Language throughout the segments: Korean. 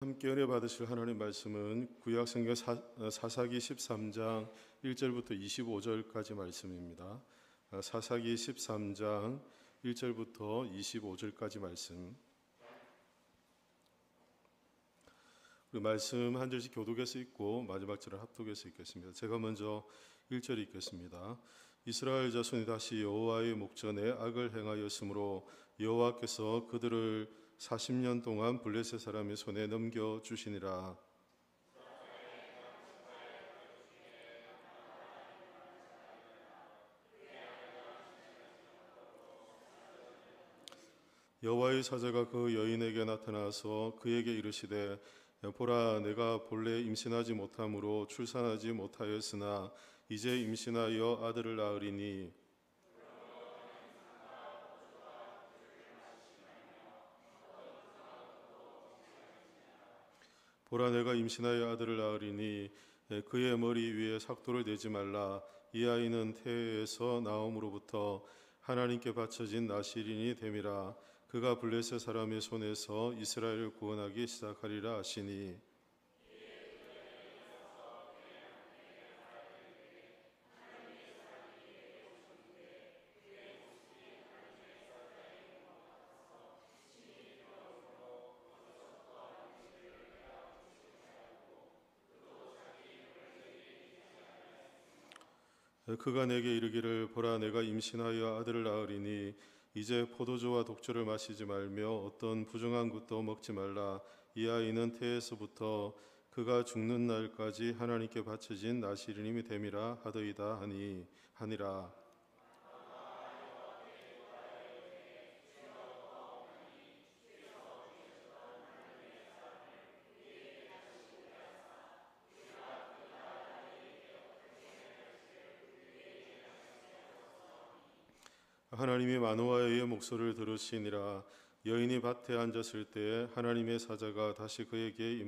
함께 은혜 받으실 하나님 말씀은 구약성경 사사기 13장 1절부터 25절까지 말씀입니다. 사사기 13장 1절부터 25절까지 말씀. 그 말씀 한 절씩 교독해서 읽고 마지막 절을 합독해서 읽겠습니다. 제가 먼저 1절 읽겠습니다. 이스라엘 자손이 다시 여호와의 목전에 악을 행하였으므로 여호와께서 그들을 40년 동안 블레셋 사람의 손에 넘겨주시니라. 여호와의 사자가 그 여인에게 나타나서 그에게 이르시되 보라, 내가 본래 임신하지 못함으로 출산하지 못하였으나 이제 임신하여 아들을 낳으리니 보라, 내가 임신하여 아들을 낳으리니 그의 머리 위에 삭도를 내지 말라. 이 아이는 태에서 나옴으로부터 하나님께 바쳐진 나실인이 됨이라. 그가 블레셋 사람의 손에서 이스라엘을 구원하기 시작하리라 하시니 그가 내게 이르기를 보라, 내가 임신하여 아들을 낳으리니 이제 포도주와 독주를 마시지 말며 어떤 부정한 것도 먹지 말라. 이 아이는 태에서부터 그가 죽는 날까지 하나님께 바쳐진 나실인이 됨이라 하더이다 하니라. 하나님이 마노아의 목소리를 들으시니라. 여인이 밭에 앉았을 때에 하나님의 사자가 다시 그에게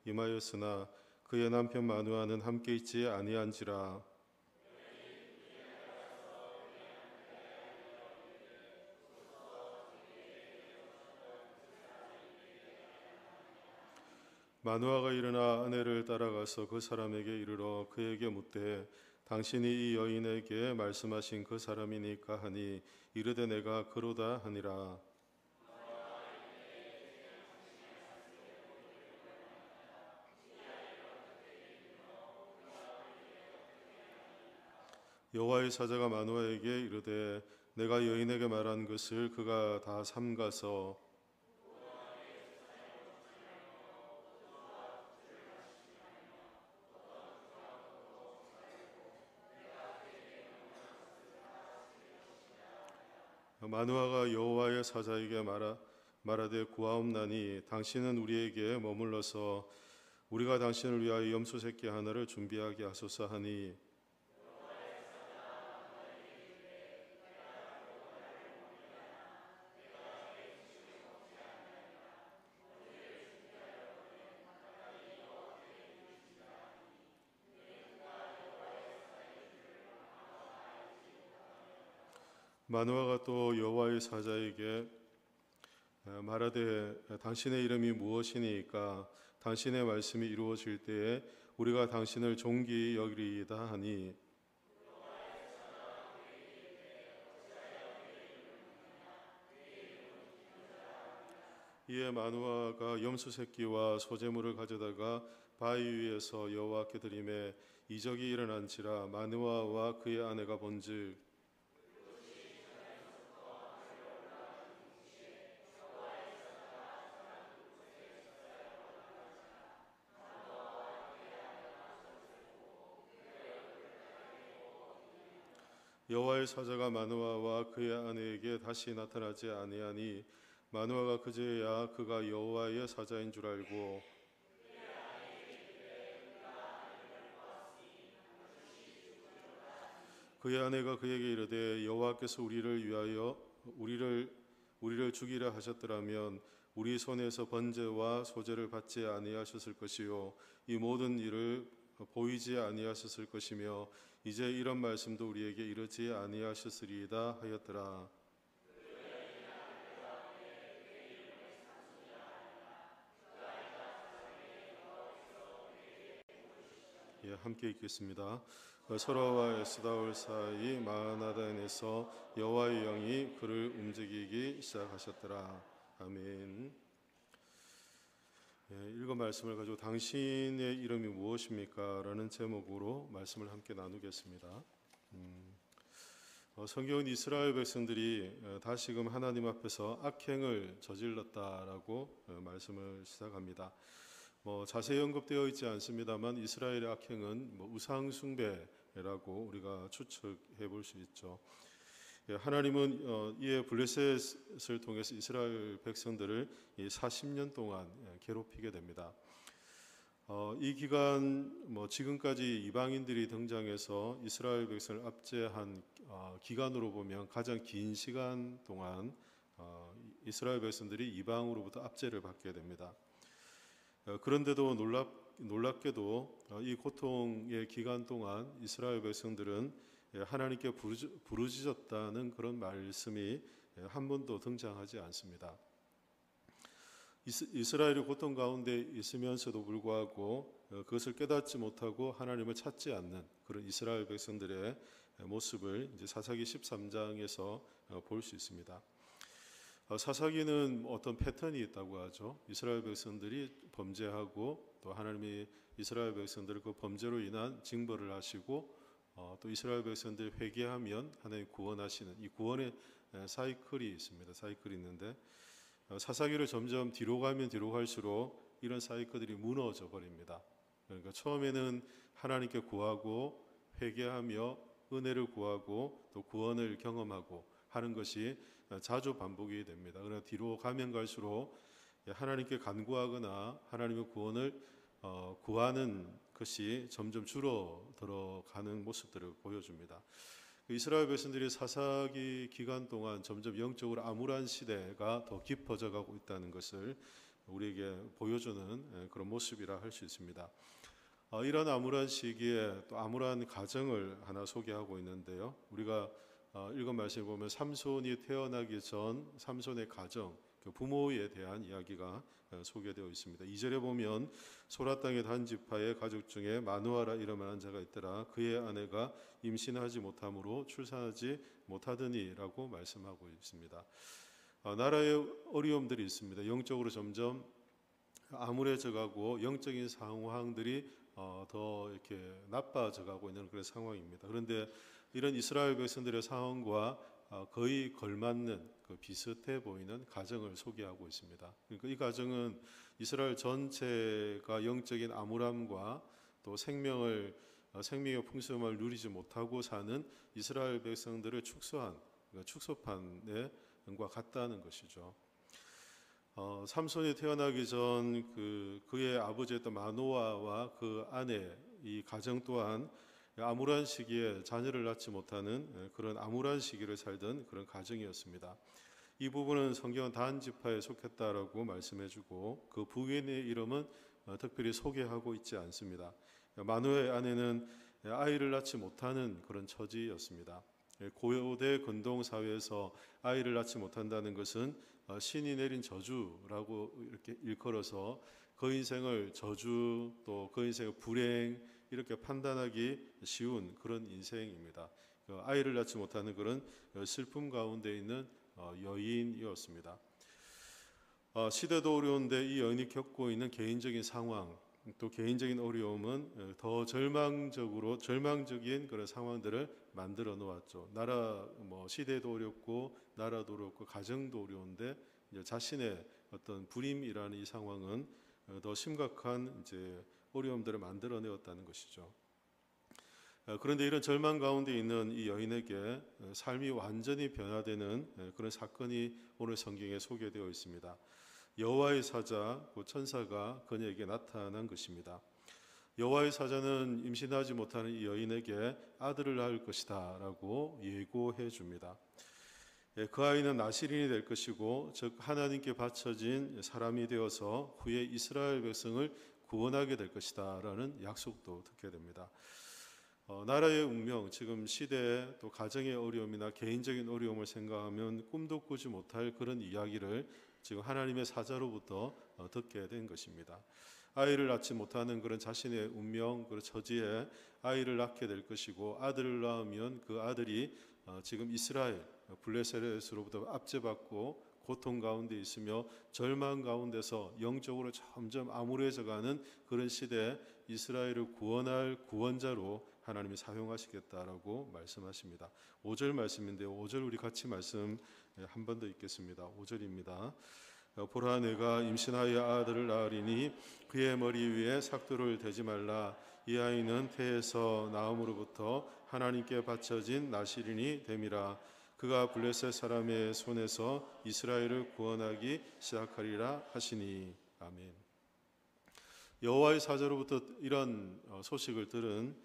임하였으나 그의 남편 마누아는 함께 있지 아니한지라. 마누아가 일어나 아내를 따라가서 그 사람에게 이르러 그에게 묻되 당신이 이 여인에게 말씀하신 그 사람이니까 하니 이르되 내가 그로다 하니라. 여호와의 사자가 마누아에게 이르되 내가 여인에게 말한 것을 그가 다 삼가서 마누아가 여호와의 사자에게 말하되 구하옵나니 당신은 우리에게 머물러서 우리가 당신을 위하여 염소 새끼 하나를 준비하게 하소서 하니 마누아가 또 여호와의 사자에게 말하되 당신의 이름이 무엇이니까 당신의 말씀이 이루어질 때에 우리가 당신을 존귀히 여기리이다 하니 이에 마누아가 염소 새끼와 소재물을 가져다가 바위 위에서 여호와께 드리매 이적이 일어난지라. 마누아와 그의 아내가 본즉 여호와의 사자가 마누아와 그의 아내에게 다시 나타나지 아니하니 마누아가 그제야 그가 여호와의 사자인 줄 알고 그의 아내가 그에게 이르되 여호와께서 우리를 위하여 우리를 죽이려 하셨더라면 우리 손에서 번제와 소제를 받지 아니하셨을 것이요 이 모든 일을 보이지 아니하셨을 것이며 이제 이런 말씀도 우리에게 이르지 아니하셨으리이다 하였더라. 예, 함께 읽겠습니다. 소라와 에스다올 사이 마하나단에서 여호와의 영이 그를 움직이기 시작하셨더라. 아멘. 예, 읽은 말씀을 가지고 당신의 이름이 무엇입니까? 라는 제목으로 말씀을 함께 나누겠습니다. 성경은 이스라엘 백성들이 다시금 하나님 앞에서 악행을 저질렀다라고 말씀을 시작합니다. 자세히 언급되어 있지 않습니다만 이스라엘의 악행은 우상 숭배라고 우리가 추측해 볼 수 있죠. 하나님은 이에 블레셋을 통해서 이스라엘 백성들을 40년 동안 괴롭히게 됩니다. 이 기간 지금까지 이방인들이 등장해서 이스라엘 백성을 압제한 기간으로 보면 가장 긴 시간 동안 이스라엘 백성들이 이방으로부터 압제를 받게 됩니다. 그런데도 놀랍게도 이 고통의 기간 동안 이스라엘 백성들은 하나님께 부르짖었다는 그런 말씀이 한 번도 등장하지 않습니다. 이스라엘이 고통 가운데 있으면서도 불구하고 그것을 깨닫지 못하고 하나님을 찾지 않는 그런 이스라엘 백성들의 모습을 이제 사사기 13장에서 볼 수 있습니다. 사사기는 어떤 패턴이 있다고 하죠. 이스라엘 백성들이 범죄하고 또 하나님이 이스라엘 백성들을 그 범죄로 인한 징벌을 하시고 또 이스라엘 백성들이 회개하면 하나님 구원하시는 이 구원의 사이클이 있습니다. 사이클이 있는데 사사기를 점점 뒤로 가면 뒤로 갈수록 이런 사이클들이 무너져 버립니다. 그러니까 처음에는 하나님께 구하고 회개하며 은혜를 구하고 또 구원을 경험하고 하는 것이 자주 반복이 됩니다. 그러나 뒤로 가면 갈수록 하나님께 간구하거나 하나님의 구원을 구하는 것이 점점 줄어들어가는 모습들을 보여줍니다. 이스라엘 백성들이 사사기 기간 동안 점점 영적으로 암울한 시대가 더 깊어져 가고 있다는 것을 우리에게 보여주는 그런 모습이라 할 수 있습니다. 이런 암울한 시기에 또 암울한 가정을 하나 소개하고 있는데요. 우리가 읽은 말씀을 보면 삼손이 태어나기 전 삼손의 가정, 그 부모에 대한 이야기가 소개되어 있습니다. 2절에 보면 소라 땅의 단지파의 가족 중에 마누아라 이름한 자가 있더라. 그의 아내가 임신하지 못함으로 출산하지 못하더니라고 말씀하고 있습니다. 나라의 어려움들이 있습니다. 영적으로 점점 암울해져가고 영적인 상황들이 더 이렇게 나빠져가고 있는 그런 상황입니다. 그런데 이런 이스라엘 백성들의 상황과 거의 걸맞는 그 비슷해 보이는 가정을 소개하고 있습니다. 그러니까 이 가정은 이스라엘 전체가 영적인 암울함과 또 생명의 풍성함을 누리지 못하고 사는 이스라엘 백성들을 축소한 축소판의 과 같다는 것이죠. 삼손이 태어나기 전 그의 아버지였던 마노아와 그 아내 이 가정 또한 암울한 시기에 자녀를 낳지 못하는 그런 암울한 시기를 살던 그런 가정이었습니다. 이 부분은 성경은 단 지파에 속했다라고 말씀해주고 그 부인의 이름은 특별히 소개하고 있지 않습니다. 마노아의 아내는 아이를 낳지 못하는 그런 처지였습니다. 고대 근동 사회에서 아이를 낳지 못한다는 것은 신이 내린 저주라고 이렇게 일컬어서 그 인생을 저주 또 그 인생을 불행 이렇게 판단하기 쉬운 그런 인생입니다. 아이를 낳지 못하는 그런 슬픔 가운데 있는 여인이었습니다. 시대도 어려운데 이 여인이 겪고 있는 개인적인 상황 또 개인적인 어려움은 더 절망적인 그런 상황들을 만들어 놓았죠. 시대도 어렵고 나라도 어렵고 가정도 어려운데 자신의 어떤 불임이라는 이 상황은 더 심각한 이제 어려움들을 만들어내었다는 것이죠. 그런데 이런 절망 가운데 있는 이 여인에게 삶이 완전히 변화되는 그런 사건이 오늘 성경에 소개되어 있습니다. 여호와의 사자, 그 천사가 그녀에게 나타난 것입니다. 여호와의 사자는 임신하지 못하는 이 여인에게 아들을 낳을 것이다 라고 예고해 줍니다. 그 아이는 나실인이 될 것이고 즉 하나님께 바쳐진 사람이 되어서 후에 이스라엘 백성을 구원하게 될 것이다 라는 약속도 듣게 됩니다. 나라의 운명, 지금 시대 또 가정의 어려움이나 개인적인 어려움을 생각하면 꿈도 꾸지 못할 그런 이야기를 지금 하나님의 사자로부터 듣게 된 것입니다. 아이를 낳지 못하는 그런 자신의 운명, 그런 처지에 아이를 낳게 될 것이고, 아들을 낳으면 그 아들이 지금 이스라엘 블레셋으로부터 압제받고 고통 가운데 있으며 절망 가운데서 영적으로 점점 암울해져가는 그런 시대에 이스라엘을 구원할 구원자로 하나님이 사용하시겠다라고 말씀하십니다. 5절 말씀인데요. 5절 우리 같이 말씀 한 번 더 읽겠습니다. 5절입니다. 보라, 내가 임신하여 아들을 낳으리니 그의 머리 위에 삭도를 대지 말라. 이 아이는 태에서 나음으로부터 하나님께 바쳐진 나시린이 됨이라. 그가 블레셋 사람의 손에서 이스라엘을 구원하기 시작하리라 하시니. 아멘. 여호와의 사자로부터 이런 소식을 들은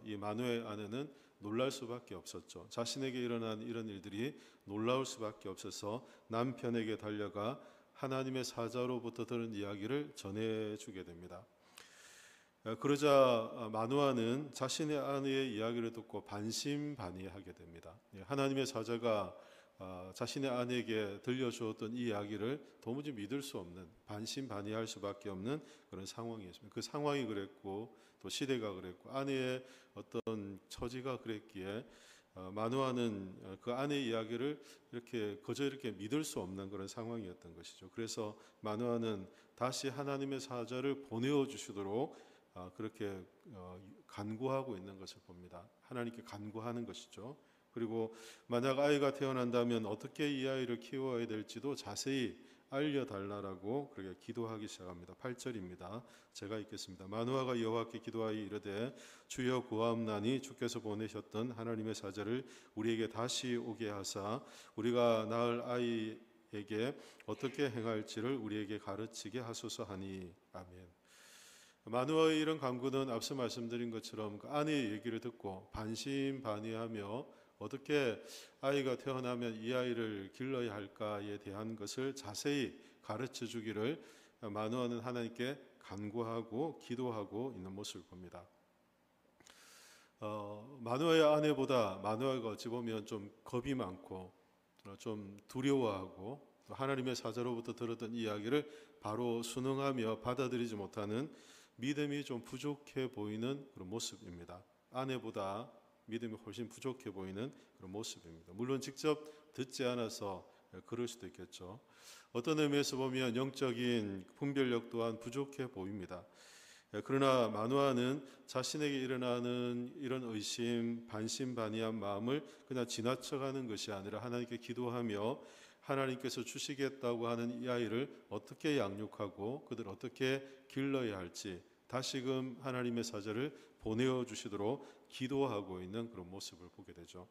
이 마누아의 아내는 놀랄 수밖에 없었죠. 자신에게 일어난 이런 일들이 놀라울 수밖에 없어서 남편에게 달려가 하나님의 사자로부터 들은 이야기를 전해주게 됩니다. 그러자 마누아는 자신의 아내의 이야기를 듣고 반신반의하게 됩니다. 하나님의 사자가 자신의 아내에게 들려주었던 이 이야기를 도무지 믿을 수 없는, 반신반의할 수밖에 없는 그런 상황이었습니다. 그 상황이 그랬고 또 시대가 그랬고 아내의 어떤 처지가 그랬기에 마누아는 그 아내의 이야기를 그저 이렇게 믿을 수 없는 그런 상황이었던 것이죠. 그래서 마누아는 다시 하나님의 사자를 보내어 주시도록 그렇게 간구하고 있는 것을 봅니다. 하나님께 간구하는 것이죠. 그리고 만약 아이가 태어난다면 어떻게 이 아이를 키워야 될지도 자세히 알려달라고 그렇게 기도하기 시작합니다. 8절입니다. 제가 읽겠습니다. 마누아가 여호와께 기도하여 이르되 주여 구하옵나니 주께서 보내셨던 하나님의 사자를 우리에게 다시 오게 하사 우리가 낳을 아이에게 어떻게 행할지를 우리에게 가르치게 하소서 하니. 아멘. 마누아의 이런 간구는 앞서 말씀드린 것처럼 그 아내의 얘기를 듣고 반신반의하며 어떻게 아이가 태어나면 이 아이를 길러야 할까에 대한 것을 자세히 가르쳐 주기를 마누아는 하나님께 간구하고 기도하고 있는 모습을 봅니다. 마누아의 아내보다 마누아가 어찌 보면 좀 겁이 많고 좀 두려워하고 하나님의 사자로부터 들었던 이야기를 바로 순응하며 받아들이지 못하는 믿음이 좀 부족해 보이는 그런 모습입니다. 아내보다 믿음이 훨씬 부족해 보이는 그런 모습입니다. 물론 직접 듣지 않아서 그럴 수도 있겠죠. 어떤 의미에서 보면 영적인 분별력 또한 부족해 보입니다. 그러나 마누아는 자신에게 일어나는 이런 의심, 반신반의한 마음을 그냥 지나쳐가는 것이 아니라 하나님께 기도하며 하나님께서 주시겠다고 하는 이 아이를 어떻게 양육하고 그들을 어떻게 길러야 할지 다시금 하나님의 사자를 보내어 주시도록 기도하고 있는 그런 모습을 보게 되죠.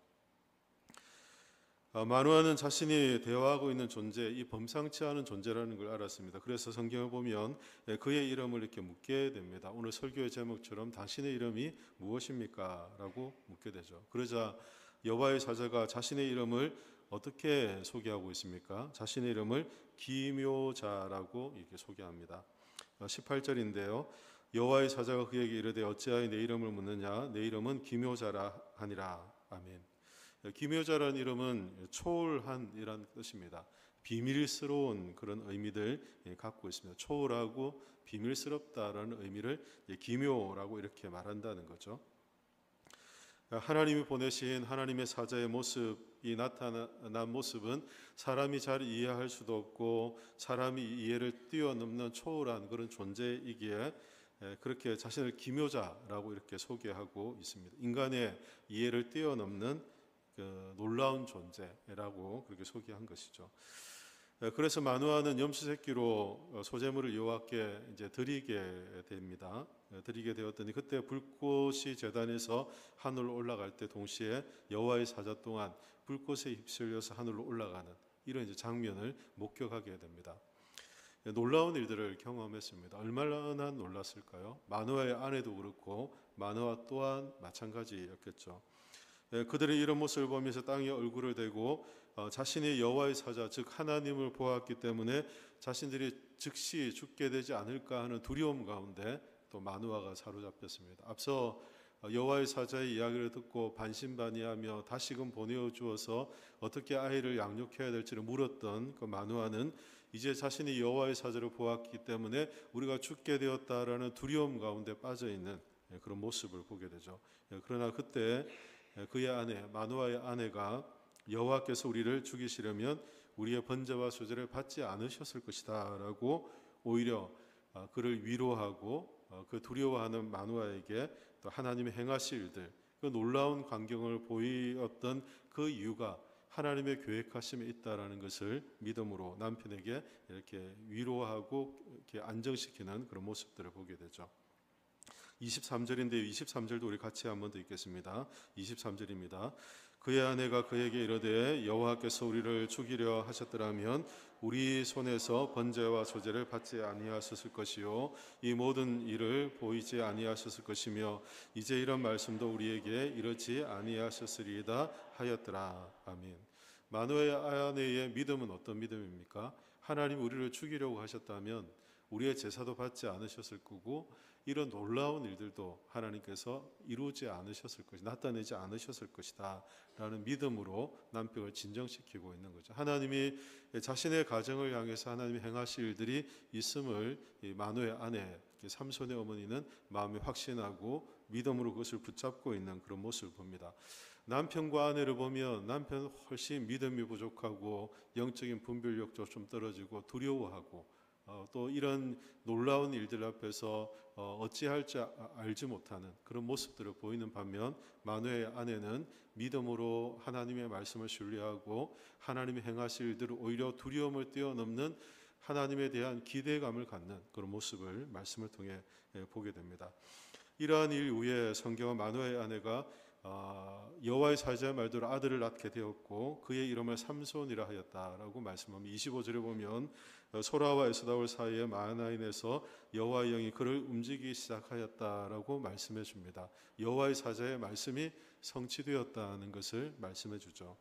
마누아는 자신이 대화하고 있는 존재, 이 범상치 않은 존재라는 걸 알았습니다. 그래서 성경을 보면 그의 이름을 이렇게 묻게 됩니다. 오늘 설교의 제목처럼 당신의 이름이 무엇입니까? 라고 묻게 되죠. 그러자 여호와의 사자가 자신의 이름을 어떻게 소개하고 있습니까? 자신의 이름을 기묘자라고 이렇게 소개합니다. 18절인데요. 여호와의 사자가 그에게 이르되 어찌하여 내 이름을 묻느냐? 내 이름은 기묘자라 하니라. 아멘. 기묘자라는 이름은 초월한이라는 뜻입니다. 비밀스러운 그런 의미들 갖고 있습니다. 초월하고 비밀스럽다라는 의미를 기묘라고 이렇게 말한다는 거죠. 하나님이 보내신 하나님의 사자의 모습이 나타난 모습은 사람이 잘 이해할 수도 없고 사람이 이해를 뛰어넘는 초월한 그런 존재이기에 그렇게 자신을 기묘자라고 이렇게 소개하고 있습니다. 인간의 이해를 뛰어넘는 그 놀라운 존재라고 그렇게 소개한 것이죠. 그래서 마누아는 염소 새끼로 소제물을 여호와께 이제 드리게 됩니다. 드리게 되었더니 그때 불꽃이 제단에서 하늘로 올라갈 때 동시에 여호와의 사자 또한 불꽃에 휩쓸려서 하늘로 올라가는 이런 이제 장면을 목격하게 됩니다. 놀라운 일들을 경험했습니다. 얼마나 놀랐을까요? 마누아의 아내도 그렇고 마누아 또한 마찬가지였겠죠. 그들의 이런 모습을 보면서 땅에 얼굴을 대고 자신이 여호와의 사자 즉 하나님을 보았기 때문에 자신들이 즉시 죽게 되지 않을까 하는 두려움 가운데 또 마누아가 사로잡혔습니다. 앞서 여호와의 사자의 이야기를 듣고 반신반의하며 다시금 보내어 주어서 어떻게 아이를 양육해야 될지를 물었던 그 마누아는 이제 자신이 여호와의 사자를 보았기 때문에 우리가 죽게 되었다라는 두려움 가운데 빠져 있는 그런 모습을 보게 되죠. 그러나 그때 그의 아내 마누아의 아내가 여호와께서 우리를 죽이시려면 우리의 번제와 소제를 받지 않으셨을 것이다라고 오히려 그를 위로하고 그 두려워하는 마누아에게 또 하나님의 행하실 일들, 그 놀라운 광경을 보이었던 그 이유가 하나님의 계획하심에 있다라는 것을 믿음으로 남편에게 이렇게 위로하고 이렇게 안정시키는 그런 모습들을 보게 되죠. 23절인데요. 23절도 우리 같이 한번 더 읽겠습니다. 23절입니다. 그의 아내가 그에게 이르되 여호와께서 우리를 죽이려 하셨더라면 우리 손에서 번제와 소제를 받지 아니하셨을 것이요 이 모든 일을 보이지 아니하셨을 것이며 이제 이런 말씀도 우리에게 이르지 아니하셨으리이다 하였더라. 아멘. 마누아의 아내의 믿음은 어떤 믿음입니까? 하나님 우리를 죽이려고 하셨다면 우리의 제사도 받지 않으셨을 거고 이런 놀라운 일들도 하나님께서 이루지 않으셨을 것이 나타내지 않으셨을 것이다 라는 믿음으로 남편을 진정시키고 있는 거죠. 하나님이 자신의 가정을 향해서 하나님이 행하실 일들이 있음을 마누의 아내 삼손의 어머니는 마음에 확신하고 믿음으로 그것을 붙잡고 있는 그런 모습을 봅니다. 남편과 아내를 보면 남편은 훨씬 믿음이 부족하고 영적인 분별력도 좀 떨어지고 두려워하고 또 이런 놀라운 일들 앞에서 어찌할지 알지 못하는 그런 모습들을 보이는 반면 마누의 아내는 믿음으로 하나님의 말씀을 신뢰하고 하나님이 행하실 일들을 오히려 두려움을 뛰어넘는 하나님에 대한 기대감을 갖는 그런 모습을 말씀을 통해 보게 됩니다. 이러한 일 후에 성경은 마누의 아내가 여호와의 사자의 말대로 아들을 낳게 되었고 그의 이름을 삼손이라 하였다라고 말씀합니다. 25절에 보면 소라와 에스다올 사이에 마하나임에서 여호와의 영이 그를 움직이기 시작하였다라고 말씀해 줍니다. 여호와의 사자의 말씀이 성취되었다는 것을 말씀해 주죠.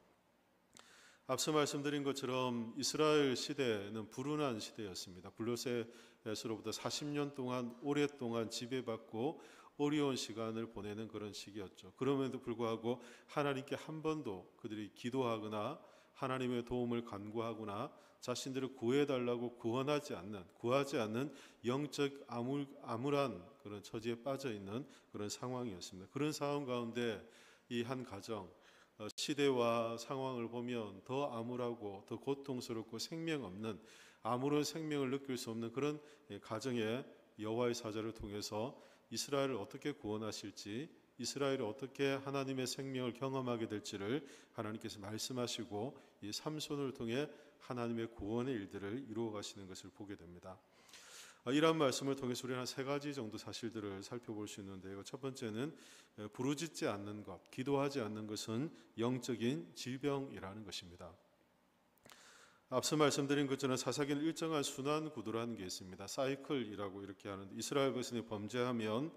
앞서 말씀드린 것처럼 이스라엘 시대는 불운한 시대였습니다. 블레셋으로부터 40년 동안 오랫동안 지배받고 어려운 시간을 보내는 그런 시기였죠. 그럼에도 불구하고 하나님께 한 번도 그들이 기도하거나 하나님의 도움을 간구하거나 자신들을 구해달라고 구하지 않는 영적 암울한 그런 처지에 빠져 있는 그런 상황이었습니다. 그런 상황 가운데 이 한 가정 시대와 상황을 보면 더 암울하고 더 고통스럽고 생명 없는 아무런 생명을 느낄 수 없는 그런 가정의 여호와의 사자를 통해서 이스라엘을 어떻게 구원하실지 이스라엘이 어떻게 하나님의 생명을 경험하게 될지를 하나님께서 말씀하시고 이 삼손을 통해 하나님의 구원의 일들을 이루어 가시는 것을 보게 됩니다. 이러한 말씀을 통해서 우리는 한 세 가지 정도 사실들을 살펴볼 수 있는데요. 첫 번째는 부르짖지 않는 것, 기도하지 않는 것은 영적인 질병이라는 것입니다. 앞서 말씀드린 것처럼 사사기는 일정한 순환 구도라는 게 있습니다. 사이클이라고 이렇게 하는데 이스라엘 백성이 범죄하면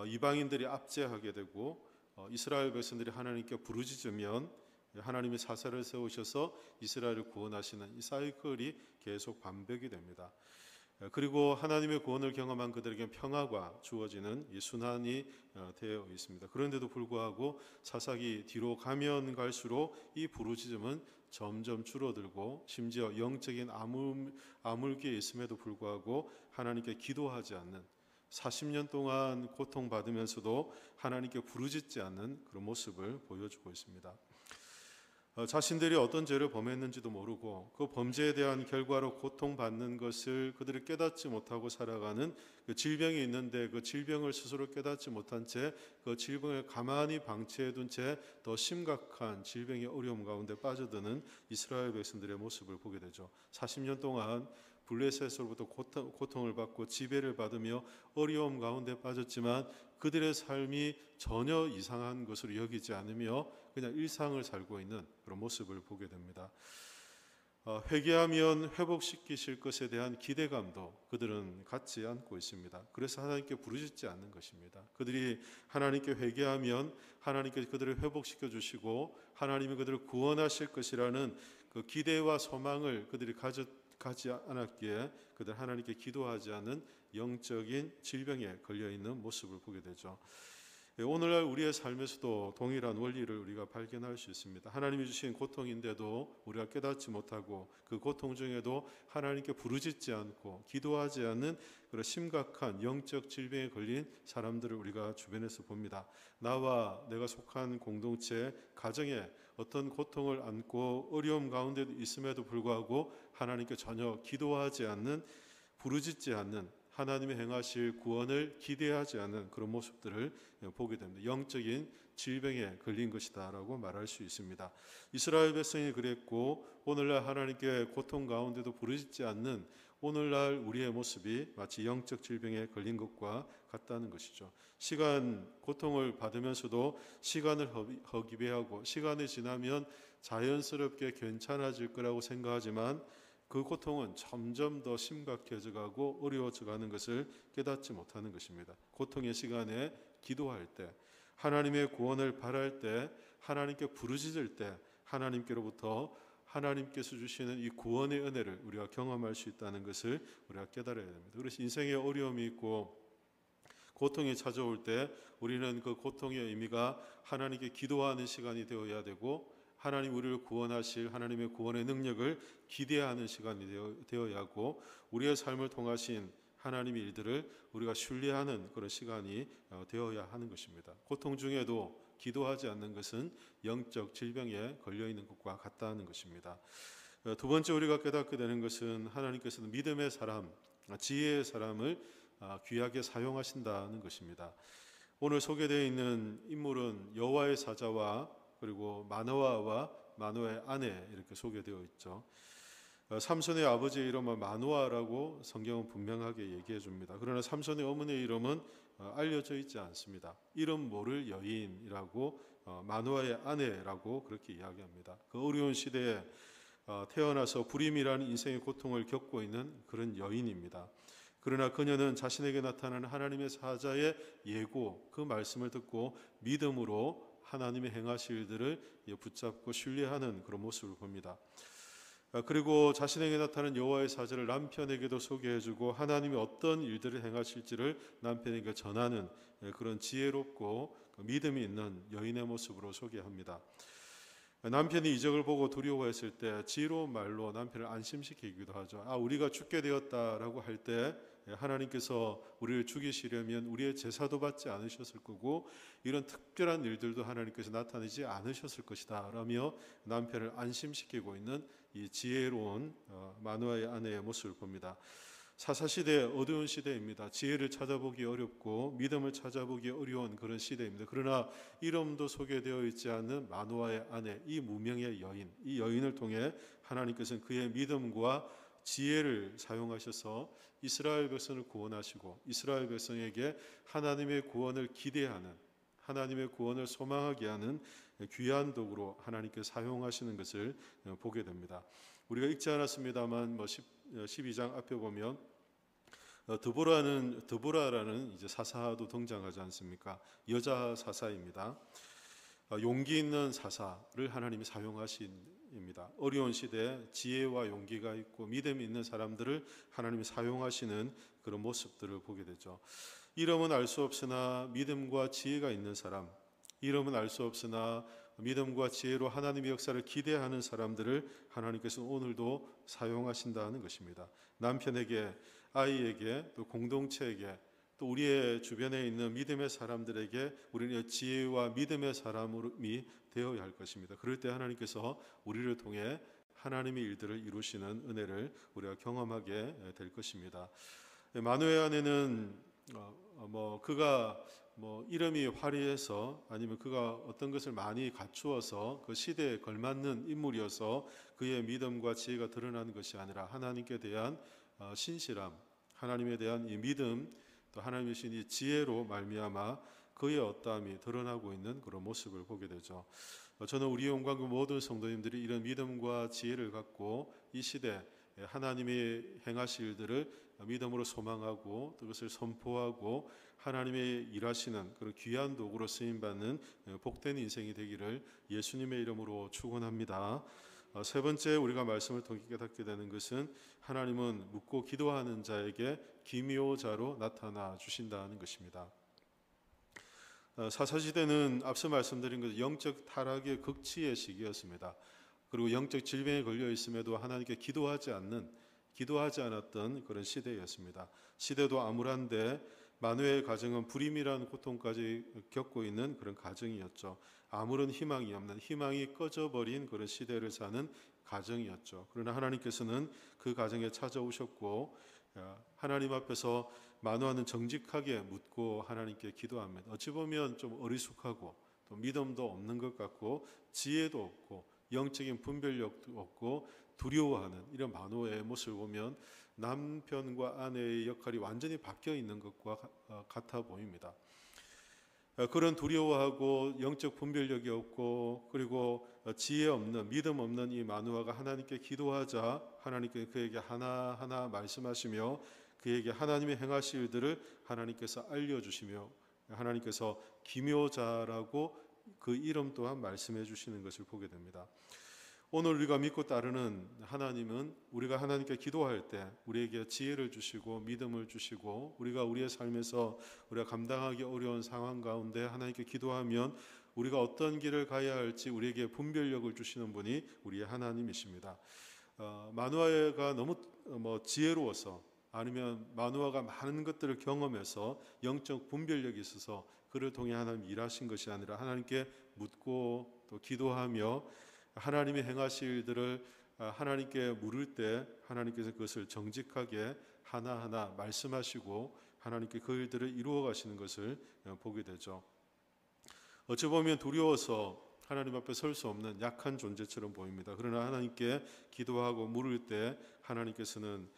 이방인들이 압제하게 되고 이스라엘 백성들이 하나님께 부르짖으면 하나님이 사사를 세우셔서 이스라엘을 구원하시는 이 사이클이 계속 반복이 됩니다. 그리고 하나님의 구원을 경험한 그들에게 평화가 주어지는 이 순환이 되어 있습니다. 그런데도 불구하고 사사기 뒤로 가면 갈수록 이 부르짖음은 점점 줄어들고 심지어 영적인 암울기에 있음에도 불구하고 하나님께 기도하지 않는 40년 동안 고통받으면서도 하나님께 부르짖지 않는 그런 모습을 보여주고 있습니다. 자신들이 어떤 죄를 범했는지도 모르고 그 범죄에 대한 결과로 고통받는 것을 그들이 깨닫지 못하고 살아가는 그 질병이 있는데 그 질병을 스스로 깨닫지 못한 채 그 질병을 가만히 방치해둔 채 더 심각한 질병의 어려움 가운데 빠져드는 이스라엘 백성들의 모습을 보게 되죠. 40년 동안 블레셋으로부터 고통을 받고 지배를 받으며 어려움 가운데 빠졌지만 그들의 삶이 전혀 이상한 것으로 여기지 않으며 그냥 일상을 살고 있는 그런 모습을 보게 됩니다. 회개하면 회복시키실 것에 대한 기대감도 그들은 갖지 않고 있습니다. 그래서 하나님께 부르짖지 않는 것입니다. 그들이 하나님께 회개하면 하나님께 그들을 회복시켜 주시고 하나님이 그들을 구원하실 것이라는 그 기대와 소망을 그들이 가지 않았기에 그들 하나님께 기도하지 않는 영적인 질병에 걸려 있는 모습을 보게 되죠. 오늘날 우리의 삶에서도 동일한 원리를 우리가 발견할 수 있습니다. 하나님이 주신 고통인데도 우리가 깨닫지 못하고 그 고통 중에도 하나님께 부르짖지 않고 기도하지 않는 그런 심각한 영적 질병에 걸린 사람들을 우리가 주변에서 봅니다. 나와 내가 속한 공동체, 가정에 어떤 고통을 안고 어려움 가운데 있음에도 불구하고 하나님께 전혀 기도하지 않는, 부르짖지 않는, 하나님의 행하실 구원을 기대하지 않는 그런 모습들을 보게 됩니다. 영적인 질병에 걸린 것이다라고 말할 수 있습니다. 이스라엘 백성이 그랬고 오늘날 하나님께 고통 가운데도 부르짖지 않는 오늘날 우리의 모습이 마치 영적 질병에 걸린 것과 같다는 것이죠. 고통을 받으면서도 시간을 허기배하고 시간이 지나면 자연스럽게 괜찮아질 거라고 생각하지만 그 고통은 점점 더 심각해져 가고 어려워져 가는 것을 깨닫지 못하는 것입니다. 고통의 시간에 기도할 때, 하나님의 구원을 바랄 때, 하나님께 부르짖을 때 하나님께로부터 하나님께서 주시는 이 구원의 은혜를 우리가 경험할 수 있다는 것을 우리가 깨달아야 됩니다. 그래서 인생에 어려움이 있고 고통이 찾아올 때 우리는 그 고통의 의미가 하나님께 기도하는 시간이 되어야 되고 하나님 우리를 구원하실 하나님의 구원의 능력을 기대하는 시간이 되어야 하고 우리의 삶을 통하신 하나님의 일들을 우리가 신뢰하는 그런 시간이 되어야 하는 것입니다. 고통 중에도 기도하지 않는 것은 영적 질병에 걸려있는 것과 같다는 것입니다. 두 번째 우리가 깨닫게 되는 것은 하나님께서는 믿음의 사람, 지혜의 사람을 귀하게 사용하신다는 것입니다. 오늘 소개되어 있는 인물은 여호와의 사자와 그리고 마노아와 마노아의 아내 이렇게 소개되어 있죠. 삼손의 아버지의 이름은 마노아라고 성경은 분명하게 얘기해 줍니다. 그러나 삼손의 어머니의 이름은 알려져 있지 않습니다. 이름 모를 여인이라고 마노아의 아내라고 그렇게 이야기합니다. 그 어려운 시대에 태어나서 불임이라는 인생의 고통을 겪고 있는 그런 여인입니다. 그러나 그녀는 자신에게 나타나는 하나님의 사자의 예고, 그 말씀을 듣고 믿음으로 하나님의 행하실 일들을 붙잡고 신뢰하는 그런 모습을 봅니다. 그리고 자신에게 나타나는 여호와의 사자를 남편에게도 소개해주고 하나님이 어떤 일들을 행하실지를 남편에게 전하는 그런 지혜롭고 믿음이 있는 여인의 모습으로 소개합니다. 남편이 이적을 보고 두려워했을 때 지혜로운 말로 남편을 안심시키기도 하죠. 우리가 죽게 되었다라고 할 때 하나님께서 우리를 죽이시려면 우리의 제사도 받지 않으셨을 거고 이런 특별한 일들도 하나님께서 나타내지 않으셨을 것이다 라며 남편을 안심시키고 있는 이 지혜로운 마노아의 아내의 모습을 봅니다. 사사시대 어두운 시대입니다. 지혜를 찾아보기 어렵고 믿음을 찾아보기 어려운 그런 시대입니다. 그러나 이름도 소개되어 있지 않는 마노아의 아내, 이 무명의 여인, 이 여인을 통해 하나님께서는 그의 믿음과 지혜를 사용하셔서 이스라엘 백성을 구원하시고 이스라엘 백성에게 하나님의 구원을 기대하는, 하나님의 구원을 소망하게 하는 귀한 도구로 하나님께 사용하시는 것을 보게 됩니다. 우리가 읽지 않았습니다만 12장 앞에 보면 드보라라는 이제 사사도 등장하지 않습니까? 여자 사사입니다. 용기 있는 사사를 하나님이 사용하십니다. 어려운 시대에 지혜와 용기가 있고 믿음이 있는 사람들을 하나님이 사용하시는 그런 모습들을 보게 되죠. 이름은 알 수 없으나 믿음과 지혜가 있는 사람, 이름은 알 수 없으나 믿음과 지혜로 하나님의 역사를 기대하는 사람들을 하나님께서 오늘도 사용하신다는 것입니다. 남편에게, 아이에게, 또 공동체에게, 또 우리의 주변에 있는 믿음의 사람들에게 우리는 지혜와 믿음의 사람이 되어야 할 것입니다. 그럴 때 하나님께서 우리를 통해 하나님의 일들을 이루시는 은혜를 우리가 경험하게 될 것입니다. 마노아의 아내는 그가 이름이 화려해서 아니면 그가 어떤 것을 많이 갖추어서 그 시대에 걸맞는 인물이어서 그의 믿음과 지혜가 드러나는 것이 아니라 하나님께 대한 신실함, 하나님에 대한 이 믿음, 또 하나님의 신 이 지혜로 말미암아 그의 어떠함이 드러나고 있는 그런 모습을 보게 되죠. 저는 우리 영광교 모든 성도님들이 이런 믿음과 지혜를 갖고 이 시대 하나님이 행하실 일들을 믿음으로 소망하고 또 그것을 선포하고 하나님의 일하시는 그런 귀한 도구로 쓰임받는 복된 인생이 되기를 예수님의 이름으로 축원합니다. 세 번째 우리가 말씀을 통해 깨닫게 되는 것은 하나님은 묻고 기도하는 자에게 기묘자로 나타나 주신다는 것입니다. 사사시대는 앞서 말씀드린 것 영적 타락의 극치의 시기였습니다. 그리고 영적 질병에 걸려 있음에도 하나님께 기도하지 않았던 그런 시대였습니다. 시대도 암울한데 마누엘 가정은 불임이라는 고통까지 겪고 있는 그런 가정이었죠. 아무런 희망이 없는, 희망이 꺼져버린 그런 시대를 사는 가정이었죠. 그러나 하나님께서는 그 가정에 찾아오셨고 하나님 앞에서 마누아는 정직하게 묻고 하나님께 기도합니다. 어찌 보면 좀 어리숙하고 또 믿음도 없는 것 같고 지혜도 없고 영적인 분별력도 없고 두려워하는 이런 마누아의 모습을 보면 남편과 아내의 역할이 완전히 바뀌어 있는 것과 같아 보입니다. 그런 두려워하고 영적 분별력이 없고 그리고 지혜 없는 믿음 없는 이 마누아가 하나님께 기도하자 하나님께 그에게 하나하나 말씀하시며 그에게 하나님의 행하실 일들을 하나님께서 알려주시며 하나님께서 기묘자라고 그 이름 또한 말씀해 주시는 것을 보게 됩니다. 오늘 우리가 믿고 따르는 하나님은 우리가 하나님께 기도할 때 우리에게 지혜를 주시고 믿음을 주시고 우리가 우리의 삶에서 우리가 감당하기 어려운 상황 가운데 하나님께 기도하면 우리가 어떤 길을 가야 할지 우리에게 분별력을 주시는 분이 우리의 하나님이십니다. 마누아가 너무 지혜로워서 아니면 마누아가 많은 것들을 경험해서 영적 분별력이 있어서 그를 통해 하나님 일하신 것이 아니라 하나님께 묻고 또 기도하며 하나님이 행하실 일들을 하나님께 물을 때 하나님께서 그것을 정직하게 하나하나 말씀하시고 하나님께 그 일들을 이루어 가시는 것을 보게 되죠. 어찌 보면 두려워서 하나님 앞에 설 수 없는 약한 존재처럼 보입니다. 그러나 하나님께 기도하고 물을 때 하나님께서는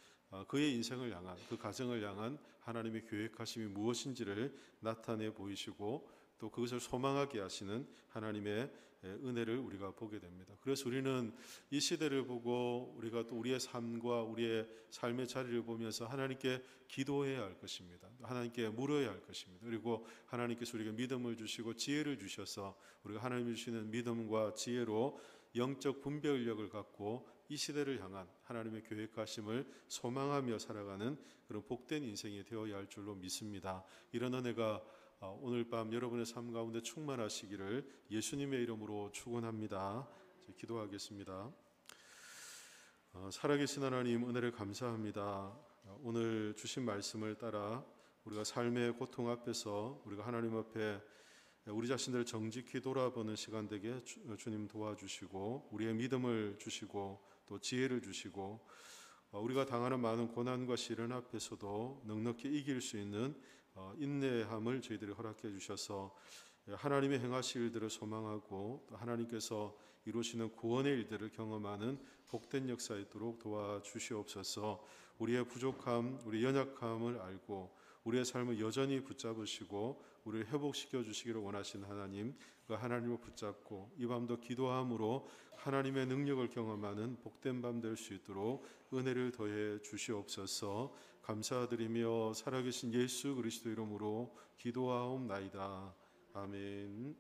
그의 인생을 향한 그 가정을 향한 하나님의 계획하심이 무엇인지를 나타내 보이시고 또 그것을 소망하게 하시는 하나님의 은혜를 우리가 보게 됩니다. 그래서 우리는 이 시대를 보고 우리가 또 우리의 삶과 우리의 삶의 자리를 보면서 하나님께 기도해야 할 것입니다. 하나님께 물어야 할 것입니다. 그리고 하나님께서 우리에게 믿음을 주시고 지혜를 주셔서 우리가 하나님이 주시는 믿음과 지혜로 영적 분별력을 갖고 이 시대를 향한 하나님의 계획하심을 소망하며 살아가는 그런 복된 인생이 되어야 할 줄로 믿습니다. 이런 은혜가 오늘 밤 여러분의 삶 가운데 충만하시기를 예수님의 이름으로 축원합니다. 기도하겠습니다. 살아계신 하나님 은혜를 감사합니다. 오늘 주신 말씀을 따라 우리가 삶의 고통 앞에서 우리가 하나님 앞에 우리 자신들을 정직히 돌아보는 시간 되게 주님 도와주시고 우리의 믿음을 주시고 또 지혜를 주시고 우리가 당하는 많은 고난과 시련 앞에서도 넉넉히 이길 수 있는 인내함을 저희들이 허락해 주셔서 하나님의 행하실 일들을 소망하고 또 하나님께서 이루시는 구원의 일들을 경험하는 복된 역사 있도록 도와주시옵소서. 우리의 부족함, 우리 연약함을 알고 우리의 삶을 여전히 붙잡으시고 우리를 회복시켜 주시기를 원하시는 하나님, 그 하나님을 붙잡고 이 밤도 기도함으로 하나님의 능력을 경험하는 복된 밤 될 수 있도록 은혜를 더해 주시옵소서. 감사드리며 살아계신 예수 그리스도 이름으로 기도하옵나이다. 아멘.